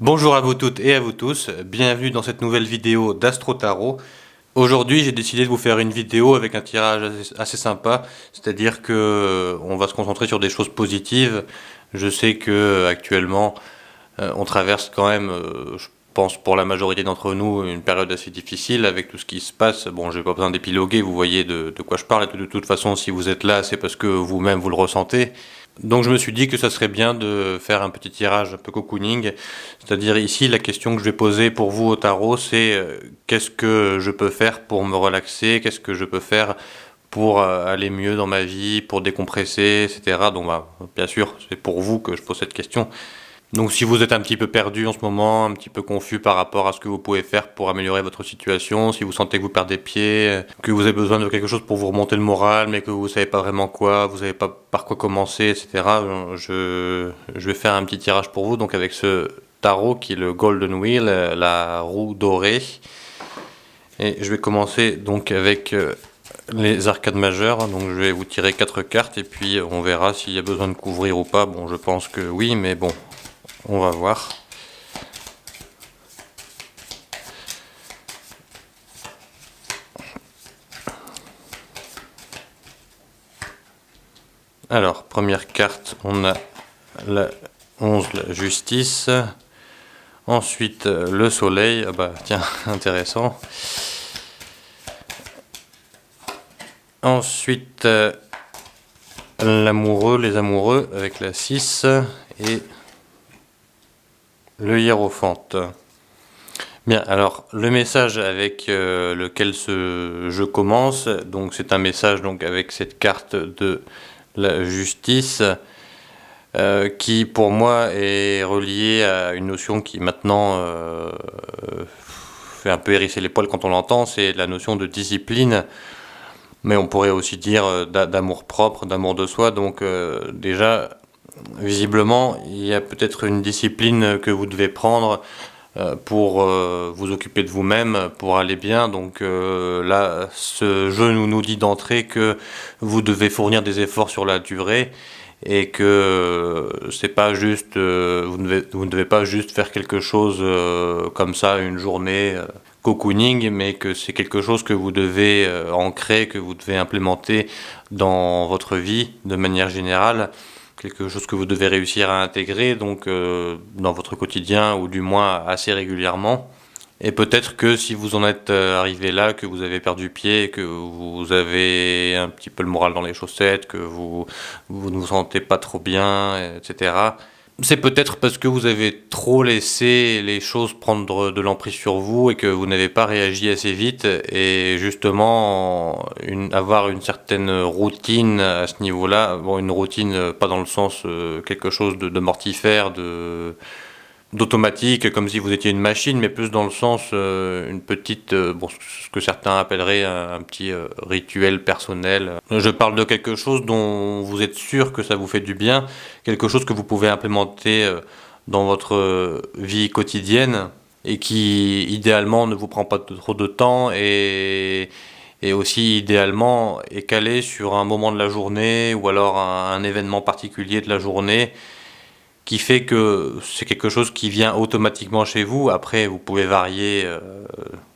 Bonjour à vous toutes et à vous tous, bienvenue dans cette nouvelle vidéo d'Astro Tarot. Aujourd'hui j'ai décidé de vous faire une vidéo avec un tirage assez sympa, c'est-à-dire que on va se concentrer sur des choses positives. Je sais que actuellement on traverse quand même, je pense pour la majorité d'entre nous, une période assez difficile avec tout ce qui se passe. Bon, j'ai pas besoin d'épiloguer, vous voyez de quoi je parle, et de toute façon si vous êtes là c'est parce que vous-même vous le ressentez. Donc je me suis dit que ça serait bien de faire un petit tirage un peu cocooning, c'est-à-dire ici la question que je vais poser pour vous au tarot c'est qu'est-ce que je peux faire pour me relaxer, qu'est-ce que je peux faire pour aller mieux dans ma vie, pour décompresser, etc. Donc bien sûr c'est pour vous que je pose cette question. Donc si vous êtes un petit peu perdu en ce moment, un petit peu confus par rapport à ce que vous pouvez faire pour améliorer votre situation, si vous sentez que vous perdez pied, que vous avez besoin de quelque chose pour vous remonter le moral, mais que vous savez pas vraiment quoi, vous savez pas par quoi commencer, etc. Je vais faire un petit tirage pour vous, donc avec ce tarot qui est le Golden Wheel, la roue dorée. Et je vais commencer donc avec les arcades majeures, donc je vais vous tirer 4 cartes et puis on verra s'il y a besoin de couvrir ou pas. Bon, je pense que oui, mais bon, on va voir. Alors, première carte, on a la 11, la justice. Ensuite, le soleil. Ah bah tiens, intéressant. Ensuite, l'amoureux, les amoureux avec la 6 et le hiérophante. Bien, alors le message avec lequel je commence, donc c'est un message donc avec cette carte de la justice qui pour moi est reliée à une notion qui maintenant fait un peu hérisser les poils quand on l'entend, c'est la notion de discipline, mais on pourrait aussi dire d'amour propre, d'amour de soi. Donc déjà, visiblement, il y a peut-être une discipline que vous devez prendre pour vous occuper de vous-même, pour aller bien. Donc là, ce jeu nous dit d'entrée que vous devez fournir des efforts sur la durée et que c'est pas juste, vous ne devez pas juste faire quelque chose comme ça, une journée cocooning, mais que c'est quelque chose que vous devez ancrer, que vous devez implémenter dans votre vie de manière générale, quelque chose que vous devez réussir à intégrer donc dans votre quotidien ou du moins assez régulièrement. Et peut-être que si vous en êtes arrivé là, que vous avez perdu pied, que vous avez un petit peu le moral dans les chaussettes, que vous ne vous sentez pas trop bien, etc. C'est peut-être parce que vous avez trop laissé les choses prendre de l'emprise sur vous et que vous n'avez pas réagi assez vite. Et justement, avoir une certaine routine à ce niveau-là, bon, une routine pas dans le sens quelque chose de mortifère, d'automatique, comme si vous étiez une machine, mais plus dans le sens une petite, bon, ce que certains appelleraient un petit rituel personnel. Je parle de quelque chose dont vous êtes sûr que ça vous fait du bien, quelque chose que vous pouvez implémenter dans votre vie quotidienne et qui idéalement ne vous prend pas trop de temps et aussi idéalement est calé sur un moment de la journée ou alors un événement particulier de la journée qui fait que c'est quelque chose qui vient automatiquement chez vous. Après, vous pouvez varier,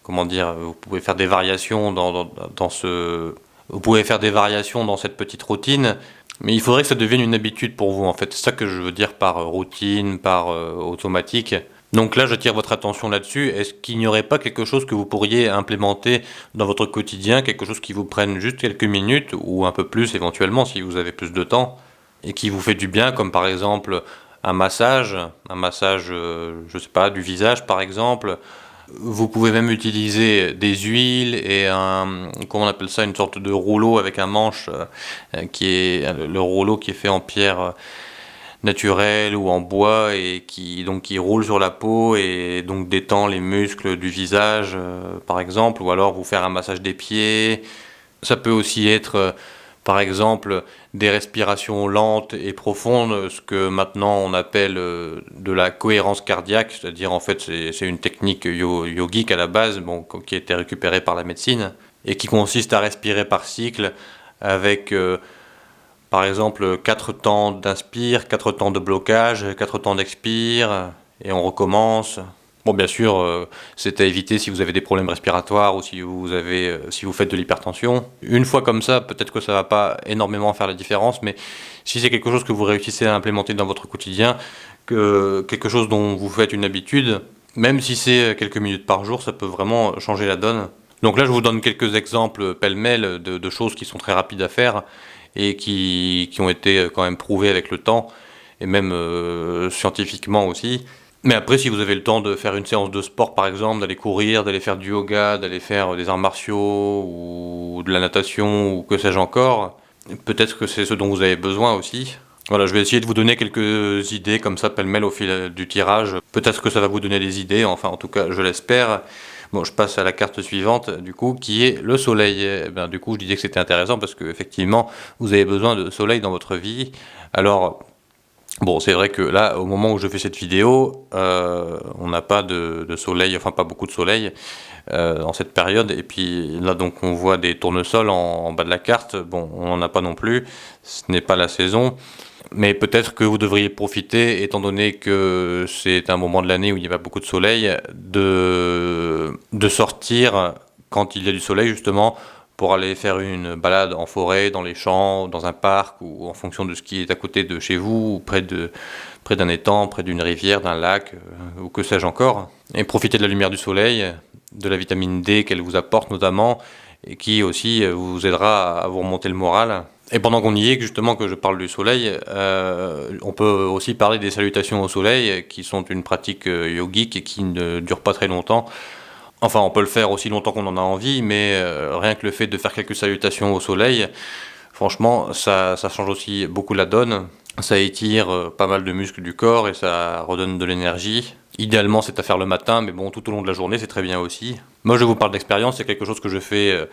comment dire, vous pouvez faire des variations vous pouvez faire des variations dans cette petite routine, mais il faudrait que ça devienne une habitude pour vous. En fait, c'est ça que je veux dire par routine, par automatique. Donc là, j'attire votre attention là-dessus. Est-ce qu'il n'y aurait pas quelque chose que vous pourriez implémenter dans votre quotidien, quelque chose qui vous prenne juste quelques minutes ou un peu plus éventuellement si vous avez plus de temps et qui vous fait du bien, comme par exemple un massage, je sais pas, du visage par exemple. Vous pouvez même utiliser des huiles et comment on appelle ça, une sorte de rouleau avec un manche qui est le rouleau qui est fait en pierre naturelle ou en bois et qui roule sur la peau et donc détend les muscles du visage par exemple, ou alors vous faire un massage des pieds. Ça peut aussi être par exemple des respirations lentes et profondes, ce que maintenant on appelle de la cohérence cardiaque, c'est-à-dire en fait c'est une technique yogique à la base, bon, qui a été récupérée par la médecine, et qui consiste à respirer par cycle avec par exemple 4 temps d'inspire, 4 temps de blocage, 4 temps d'expire, et on recommence. Bon, bien sûr, c'est à éviter si vous avez des problèmes respiratoires ou si vous faites de l'hypertension. Une fois comme ça, peut-être que ça va pas énormément faire la différence, mais si c'est quelque chose que vous réussissez à implémenter dans votre quotidien, quelque chose dont vous faites une habitude, même si c'est quelques minutes par jour, ça peut vraiment changer la donne. Donc là, je vous donne quelques exemples pêle-mêle de choses qui sont très rapides à faire et qui ont été quand même prouvées avec le temps, et même scientifiquement aussi. Mais après, si vous avez le temps de faire une séance de sport, par exemple, d'aller courir, d'aller faire du yoga, d'aller faire des arts martiaux ou de la natation ou que sais-je encore, peut-être que c'est ce dont vous avez besoin aussi. Voilà, je vais essayer de vous donner quelques idées comme ça, pêle-mêle au fil du tirage. Peut-être que ça va vous donner des idées, enfin en tout cas je l'espère. Bon, je passe à la carte suivante, du coup, qui est le soleil. Eh bien, du coup, je disais que c'était intéressant parce qu'effectivement, vous avez besoin de soleil dans votre vie. Alors, bon, c'est vrai que là, au moment où je fais cette vidéo, on n'a pas de soleil, enfin pas beaucoup de soleil en cette période. Et puis là, donc, on voit des tournesols en bas de la carte. Bon, on n'en a pas non plus. Ce n'est pas la saison. Mais peut-être que vous devriez profiter, étant donné que c'est un moment de l'année où il y a pas beaucoup de soleil, de sortir quand il y a du soleil, justement, pour aller faire une balade en forêt, dans les champs, dans un parc, ou en fonction de ce qui est à côté de chez vous, ou près d'un étang, près d'une rivière, d'un lac, ou que sais-je encore. Et profiter de la lumière du soleil, de la vitamine D qu'elle vous apporte notamment, et qui aussi vous aidera à vous remonter le moral. Et pendant qu'on y est, justement, que je parle du soleil, on peut aussi parler des salutations au soleil, qui sont une pratique yogique et qui ne dure pas très longtemps. Enfin, on peut le faire aussi longtemps qu'on en a envie, mais rien que le fait de faire quelques salutations au soleil, franchement, ça change aussi beaucoup la donne. Ça étire pas mal de muscles du corps et ça redonne de l'énergie. Idéalement, c'est à faire le matin, mais bon, tout au long de la journée, c'est très bien aussi. Moi, je vous parle d'expérience, c'est quelque chose que je fais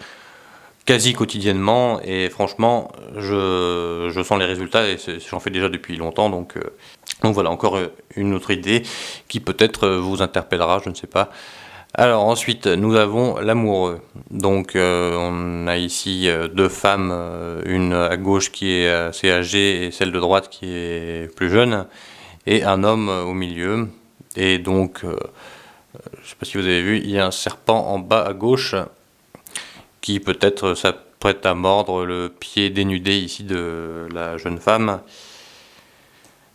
quasi quotidiennement, et franchement, je sens les résultats, et j'en fais déjà depuis longtemps, donc voilà, encore une autre idée qui peut-être vous interpellera, je ne sais pas. Alors ensuite, nous avons l'amoureux. Donc on a ici deux femmes, une à gauche qui est assez âgée et celle de droite qui est plus jeune, et un homme au milieu. Et donc, je ne sais pas si vous avez vu, il y a un serpent en bas à gauche qui peut-être s'apprête à mordre le pied dénudé ici de la jeune femme.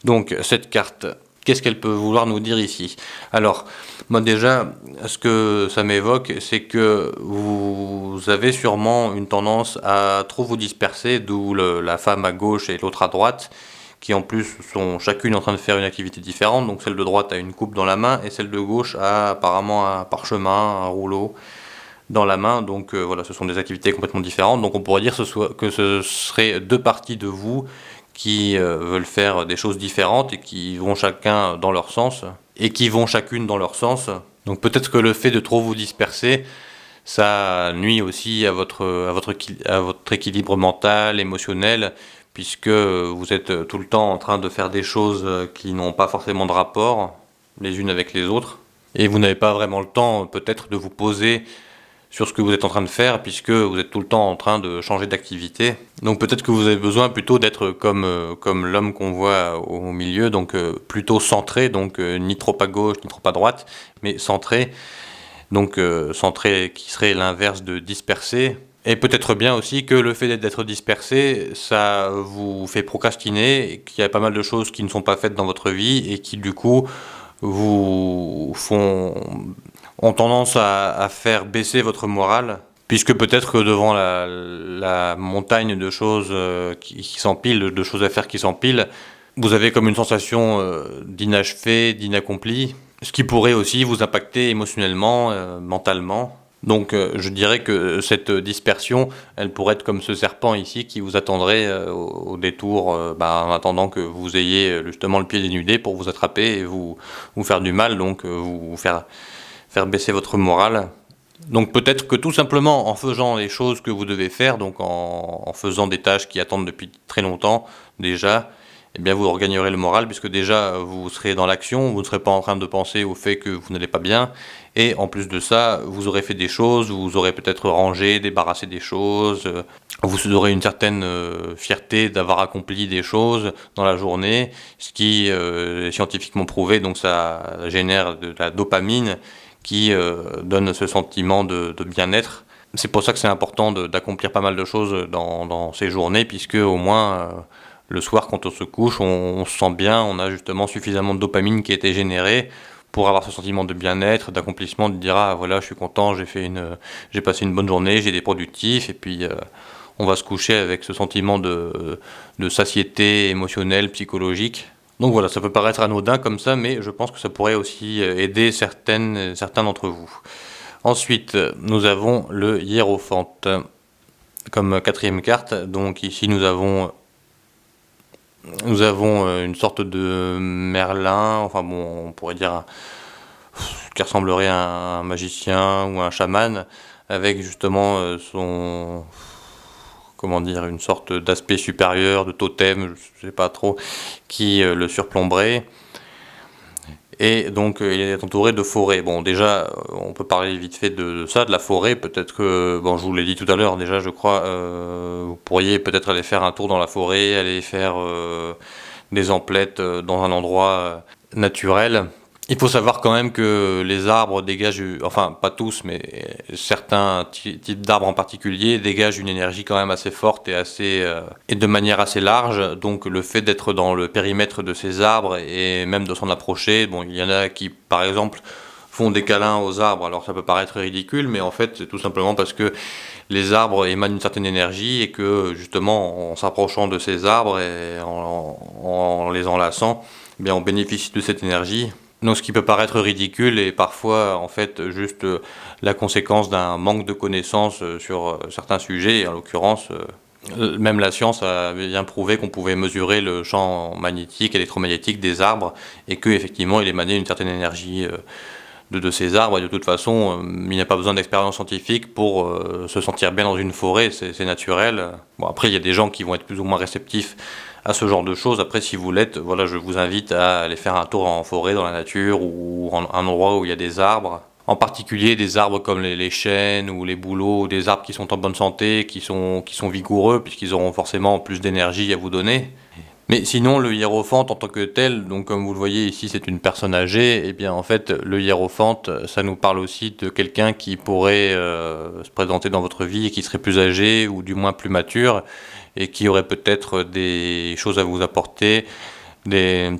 Donc cette carte, qu'est-ce qu'elle peut vouloir nous dire ici? Alors, moi déjà, ce que ça m'évoque, c'est que vous avez sûrement une tendance à trop vous disperser, d'où la femme à gauche et l'autre à droite, qui en plus sont chacune en train de faire une activité différente. Donc celle de droite a une coupe dans la main et celle de gauche a apparemment un parchemin, un rouleau dans la main. Donc voilà, ce sont des activités complètement différentes. Donc on pourrait dire que ce serait deux parties de vous qui veulent faire des choses différentes et qui vont chacun dans leur sens, et qui vont chacune dans leur sens. Donc peut-être que le fait de trop vous disperser, ça nuit aussi à votre équilibre mental, émotionnel, puisque vous êtes tout le temps en train de faire des choses qui n'ont pas forcément de rapport les unes avec les autres, et vous n'avez pas vraiment le temps peut-être de vous poser sur ce que vous êtes en train de faire, puisque vous êtes tout le temps en train de changer d'activité. Donc peut-être que vous avez besoin plutôt d'être comme l'homme qu'on voit au milieu, donc plutôt centré, donc ni trop à gauche ni trop à droite, mais centré. Donc centré qui serait l'inverse de dispersé. Et peut-être bien aussi que le fait d'être dispersé, ça vous fait procrastiner, et qu'il y a pas mal de choses qui ne sont pas faites dans votre vie et qui du coup ont tendance à faire baisser votre morale, puisque peut-être que devant la montagne de choses qui s'empilent, de choses à faire qui s'empilent, vous avez comme une sensation d'inachevé, d'inaccompli, ce qui pourrait aussi vous impacter émotionnellement, mentalement. Donc je dirais que cette dispersion, elle pourrait être comme ce serpent ici qui vous attendrait au détour, en attendant que vous ayez justement le pied dénudé pour vous attraper et vous faire du mal, donc vous faire baisser votre morale. Donc peut-être que tout simplement en faisant les choses que vous devez faire, donc en faisant des tâches qui attendent depuis très longtemps déjà, eh bien vous regagnerez le moral puisque déjà vous serez dans l'action, vous ne serez pas en train de penser au fait que vous n'allez pas bien, et en plus de ça, vous aurez fait des choses, vous aurez peut-être rangé, débarrassé des choses, vous aurez une certaine fierté d'avoir accompli des choses dans la journée, ce qui est scientifiquement prouvé, donc ça génère de la dopamine qui donne ce sentiment de bien-être. C'est pour ça que c'est important d'accomplir pas mal de choses dans ces journées, puisque au moins le soir quand on se couche, on se sent bien, on a justement suffisamment de dopamine qui a été générée pour avoir ce sentiment de bien-être, d'accomplissement, de dire ah voilà je suis content, j'ai passé une bonne journée, j'ai été productif, et puis on va se coucher avec ce sentiment de satiété émotionnelle, psychologique. Donc voilà, ça peut paraître anodin comme ça, mais je pense que ça pourrait aussi aider certains d'entre vous. Ensuite, nous avons le hiérophante comme quatrième carte. Donc ici, nous avons une sorte de Merlin, enfin bon, on pourrait dire qui ressemblerait à un magicien ou un chaman, avec justement une sorte d'aspect supérieur, de totem, je sais pas trop, qui le surplomberait. Et donc il est entouré de forêts. Bon déjà, on peut parler vite fait de ça, de la forêt. Peut-être que, bon je vous l'ai dit tout à l'heure déjà je crois, vous pourriez peut-être aller faire un tour dans la forêt, aller faire des emplettes dans un endroit naturel. Il faut savoir quand même que les arbres dégagent, enfin pas tous, mais certains types d'arbres en particulier dégagent une énergie quand même assez forte et de manière assez large. Donc le fait d'être dans le périmètre de ces arbres et même de s'en approcher, bon il y en a qui par exemple font des câlins aux arbres, alors ça peut paraître ridicule, mais en fait c'est tout simplement parce que les arbres émanent une certaine énergie et que justement en s'approchant de ces arbres et en les enlaçant, eh bien on bénéficie de cette énergie. Donc ce qui peut paraître ridicule est parfois en fait juste la conséquence d'un manque de connaissances sur certains sujets. Et en l'occurrence, même la science a bien prouvé qu'on pouvait mesurer le champ magnétique, électromagnétique des arbres et qu'effectivement il émanait une certaine énergie de ces arbres. Et de toute façon, il n'y a pas besoin d'expérience scientifique pour se sentir bien dans une forêt, c'est naturel. Bon, après il y a des gens qui vont être plus ou moins réceptifs à ce genre de choses. Après, si vous l'êtes, voilà, je vous invite à aller faire un tour en forêt, dans la nature, ou en un endroit où il y a des arbres. En particulier des arbres comme les chênes ou les bouleaux, des arbres qui sont en bonne santé, qui sont vigoureux, puisqu'ils auront forcément plus d'énergie à vous donner. Mais sinon, le hiérophante en tant que tel, donc comme vous le voyez ici, c'est une personne âgée, et bien en fait, le hiérophante, ça nous parle aussi de quelqu'un qui pourrait se présenter dans votre vie et qui serait plus âgé, ou du moins plus mature, et qui aurait peut-être des choses à vous apporter, des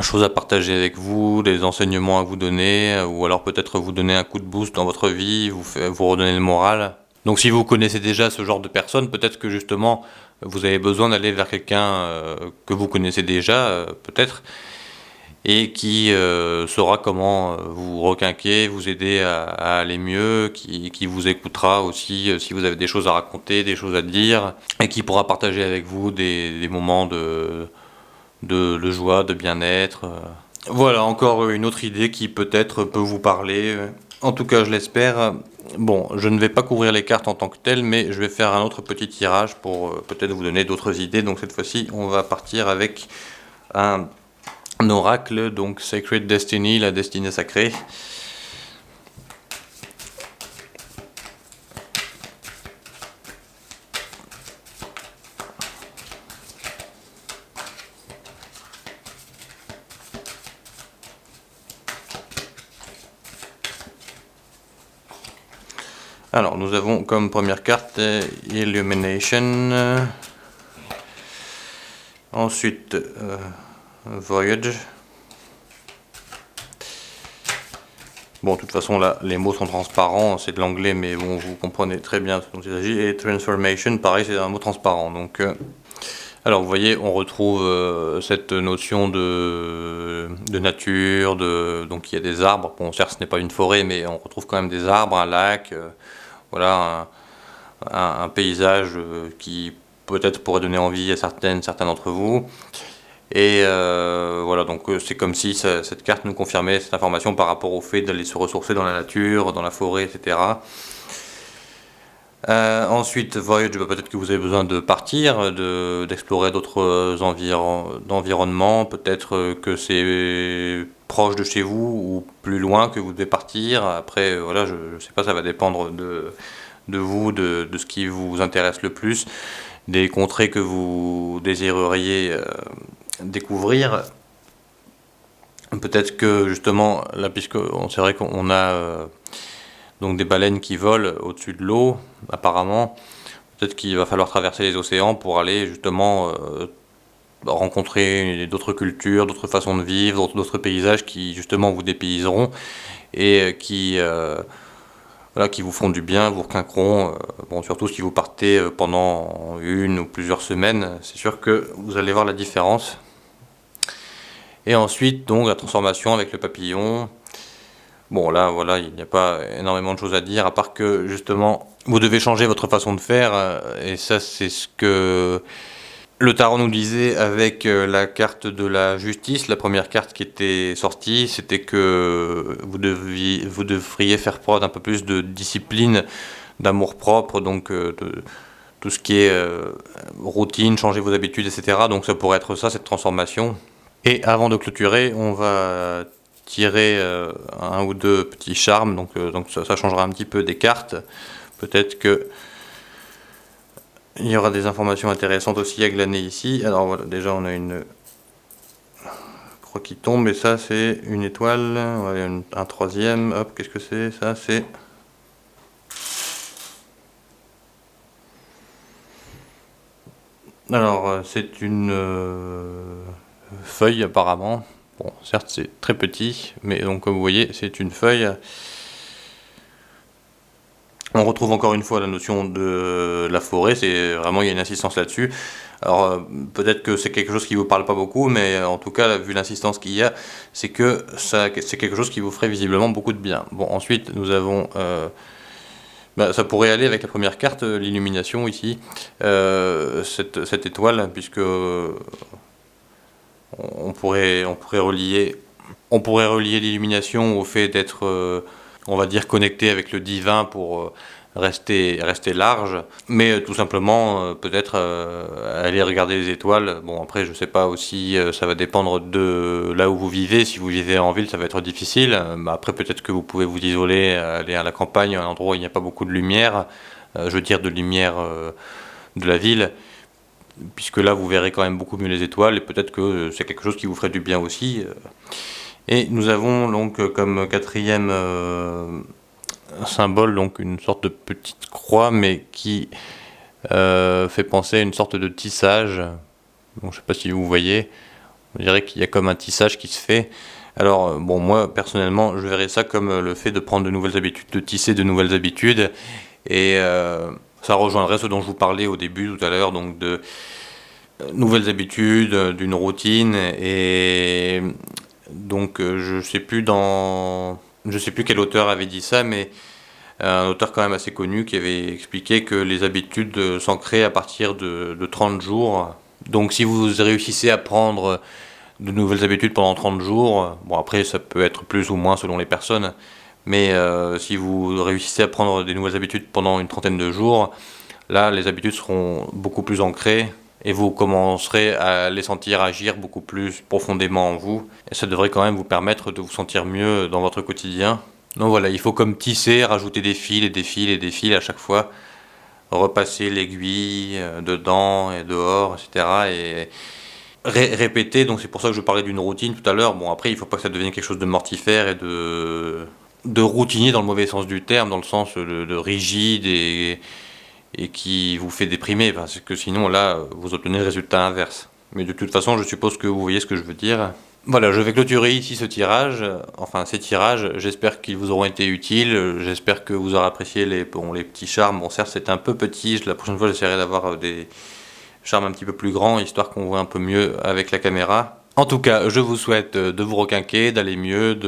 choses à partager avec vous, des enseignements à vous donner, ou alors peut-être vous donner un coup de boost dans votre vie, vous redonner le moral. Donc si vous connaissez déjà ce genre de personne, peut-être que justement vous avez besoin d'aller vers quelqu'un que vous connaissez déjà, peut-être, et qui saura comment vous requinquer, vous aider à aller mieux, qui vous écoutera aussi si vous avez des choses à raconter, des choses à dire, et qui pourra partager avec vous des moments de joie, de bien-être. Voilà, encore une autre idée qui peut-être peut vous parler. En tout cas, je l'espère. Bon, je ne vais pas couvrir les cartes en tant que telles, mais je vais faire un autre petit tirage pour peut-être vous donner d'autres idées. Donc cette fois-ci, on va partir avec un oracle, donc Sacred Destiny, la destinée sacrée. Alors, nous avons comme première carte Illumination. Ensuite, Voyage. Bon, de toute façon, là, les mots sont transparents, c'est de l'anglais, mais bon, vous comprenez très bien ce dont il s'agit. Et Transformation, pareil, c'est un mot transparent. Donc, alors, vous voyez, on retrouve cette notion de nature, donc il y a des arbres. Bon, certes, ce n'est pas une forêt, mais on retrouve quand même des arbres, un lac, voilà, un paysage qui peut-être pourrait donner envie à certains d'entre vous. Et voilà, donc c'est comme si cette carte nous confirmait cette information par rapport au fait d'aller se ressourcer dans la nature, dans la forêt, etc. Ensuite, voyage, peut-être que vous avez besoin de partir, d'explorer d'autres environnements, peut-être que c'est proche de chez vous ou plus loin que vous devez partir. Après, voilà, je ne sais pas, ça va dépendre de vous, de ce qui vous intéresse le plus, des contrées que vous désireriez découvrir. Peut-être que justement, là, puisque c'est vrai qu'on a donc des baleines qui volent au-dessus de l'eau, apparemment. Peut-être qu'il va falloir traverser les océans pour aller justement rencontrer d'autres cultures, d'autres façons de vivre, d'autres paysages qui justement vous dépayseront et voilà, qui vous feront du bien, vous requinqueront. Bon, surtout si vous partez pendant une ou plusieurs semaines, c'est sûr que vous allez voir la différence. Et ensuite, donc, la transformation avec le papillon. Bon, là, voilà, il n'y a pas énormément de choses à dire, à part que, justement, vous devez changer votre façon de faire, et ça, c'est ce que le tarot nous disait avec la carte de la justice. La première carte qui était sortie, c'était que vous devriez faire preuve d'un peu plus de discipline, d'amour-propre, donc de tout ce qui est routine, changer vos habitudes, etc. Donc ça pourrait être ça, cette transformation. Et avant de clôturer, on va tirer un ou deux petits charmes, donc ça changera un petit peu des cartes. Peut-être que il y aura des informations intéressantes aussi à glaner ici. Alors voilà, déjà on a une croix qui tombe, et ça c'est une étoile. Voilà, un troisième, hop, qu'est-ce que c'est? Ça c'est... Alors c'est une feuille apparemment. Bon, certes c'est très petit, mais donc comme vous voyez c'est une feuille. On retrouve encore une fois la notion de la forêt, c'est vraiment, il y a une insistance là-dessus. Alors peut-être que c'est quelque chose qui vous parle pas beaucoup, mais en tout cas, vu l'insistance qu'il y a, c'est que c'est quelque chose qui vous ferait visiblement beaucoup de bien. Bon, ensuite nous avons, ça pourrait aller avec la première carte, l'illumination ici, cette étoile, puisque on pourrait relier l'illumination au fait d'être on va dire connecté avec le divin pour rester large, mais tout simplement peut-être aller regarder les étoiles. Bon, après je sais pas aussi, ça va dépendre de là où vous vivez. Si vous vivez en ville, ça va être difficile. Après peut-être que vous pouvez vous isoler, aller à la campagne, à un endroit où il n'y a pas beaucoup de lumière, je veux dire de lumière de la ville, puisque là vous verrez quand même beaucoup mieux les étoiles, et peut-être que c'est quelque chose qui vous ferait du bien aussi. Et nous avons donc comme quatrième symbole donc une sorte de petite croix, mais qui fait penser à une sorte de tissage. Donc, je ne sais pas si vous voyez, on dirait qu'il y a comme un tissage qui se fait. Alors bon, moi personnellement je verrais ça comme le fait de prendre de nouvelles habitudes, de tisser de nouvelles habitudes, et ça rejoindrait ce dont je vous parlais au début tout à l'heure, donc de nouvelles habitudes, d'une routine. Et donc je sais plus quel auteur avait dit ça, mais un auteur quand même assez connu qui avait expliqué que les habitudes s'ancraient à partir de 30 jours. Donc si vous réussissez à prendre de nouvelles habitudes pendant 30 jours, bon après ça peut être plus ou moins selon les personnes, mais si vous réussissez à prendre des nouvelles habitudes pendant une trentaine de jours, là les habitudes seront beaucoup plus ancrées, et vous commencerez à les sentir agir beaucoup plus profondément en vous. Et ça devrait quand même vous permettre de vous sentir mieux dans votre quotidien. Donc voilà, il faut comme tisser, rajouter des fils et des fils et des fils à chaque fois, repasser l'aiguille dedans et dehors, etc. Et répéter, donc c'est pour ça que je parlais d'une routine tout à l'heure. Bon, après, il ne faut pas que ça devienne quelque chose de mortifère et de routinier dans le mauvais sens du terme, dans le sens de rigide et qui vous fait déprimer, parce que sinon là vous obtenez le résultat inverse. Mais de toute façon je suppose que vous voyez ce que je veux dire. Voilà, je vais clôturer ici ce tirage, enfin ces tirages, j'espère qu'ils vous auront été utiles, j'espère que vous aurez apprécié les petits charmes. Bon certes c'est un peu petit, la prochaine fois j'essaierai d'avoir des charmes un petit peu plus grands, histoire qu'on voit un peu mieux avec la caméra. En tout cas, je vous souhaite de vous requinquer, d'aller mieux,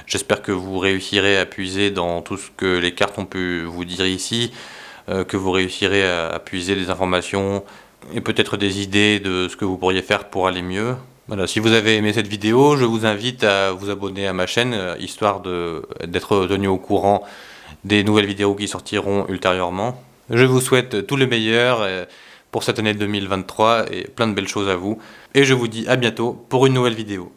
j'espère que vous réussirez à puiser dans tout ce que les cartes ont pu vous dire ici, que vous réussirez à puiser des informations et peut-être des idées de ce que vous pourriez faire pour aller mieux. Voilà, si vous avez aimé cette vidéo, je vous invite à vous abonner à ma chaîne, histoire d'être tenu au courant des nouvelles vidéos qui sortiront ultérieurement. Je vous souhaite tout le meilleur pour cette année 2023 et plein de belles choses à vous. Et je vous dis à bientôt pour une nouvelle vidéo.